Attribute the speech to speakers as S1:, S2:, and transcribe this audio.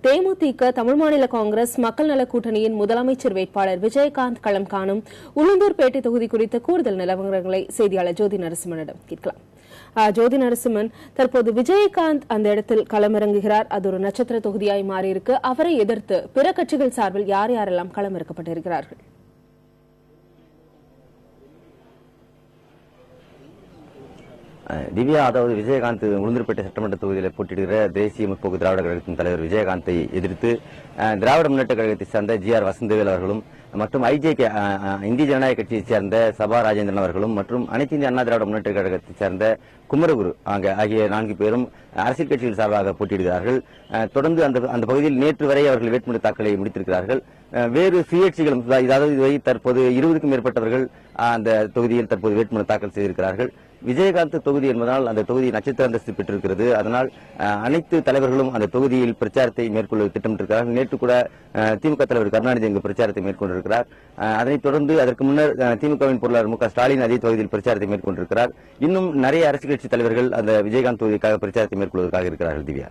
S1: தேமுதிக தமிழ் மாநில காங்கிரஸ் மக்கள் நல கூட்டணியின் முதலமைச்சர் வேட்பாளர் விஜயகாந்த் களம் காணும் உளுந்தூர்பேட்டை தொகுதி குறித்த கூடுதல் நிலவரங்களை செய்தியாளர் ஜோதி நரசிம்மனிடம் கேட்கலாம். ஜோதி நரசிம்மன், தற்போது விஜயகாந்த் அந்த இடத்தில் களமிறங்குகிறார். அது ஒரு நட்சத்திர தொகுதியாய் மாறியிருக்கு. அவரை எதிர்த்து பிற கட்சிகள் சார்பில் யார் யாரெல்லாம் களமிறக்கப்பட்டிருக்கிறார்கள்?
S2: திவ்யா, அதாவது விஜயகாந்த் உளுந்தூர்பேட்டை சட்டமன்ற தொகுதியில் போட்டியிடுகிற தேசிய முற்போக்கு திராவிட கழகத்தின் தலைவர் விஜயகாந்தை எதிர்த்து திராவிட முன்னேற்ற கழகத்தை சேர்ந்த GR வசந்தவேல் அவர்களும் மற்றும் IJK இந்திய ஜனநாயக கட்சியைச் சேர்ந்த சபா ராஜேந்திரன் அவர்களும் மற்றும் அனைத்து இந்திய அண்ணா திராவிட முன்னேற்ற கழகத்தைச் சேர்ந்த குமரகுரு ஆகிய 4 பேரும் அரசியல் கட்சிகள் சார்பாக போட்டியிடுகிறார்கள். தொடர்ந்து அந்த பகுதியில் நேற்று வரை அவர்கள் வேட்புமனு தாக்கலை முடித்திருக்கிறார்கள். வேறு சுயேட்சைகளும், அதாவது தற்போது 20க்கும் மேற்பட்டவர்கள் அந்த தொகுதியில் தற்போது வேட்புமனு தாக்கல் செய்திருக்கிறார்கள். விஜயகாந்த் தொகுதி என்பதனால் அந்த தொகுதி நட்சத்திர அந்தஸ்து பெற்றிருக்கிறது. அதனால் அனைத்து தலைவர்களும் அந்த தொகுதியில் பிரச்சாரத்தை மேற்கொள்ள திட்டமிட்டிருக்கிறார்கள். நேற்று கூட திமுக தலைவர் கருணாநிதி அங்கு பிரச்சாரத்தை மேற்கொண்டிருக்கிறார். அதனைத் தொடர்ந்து அதற்கு முன்னர் திமுகவின் பொருளாளர் MK ஸ்டாலின் அதே தொகுதியில் பிரச்சாரத்தை மேற்கொண்டிருக்கிறார். இன்னும் நிறைய அரசியல் கட்சி தலைவர்கள் அந்த விஜயகாந்த் தொகுதிக்காக பிரச்சாரத்தை மேற்கொள்வதற்காக இருக்கிறார்கள். திவ்யா.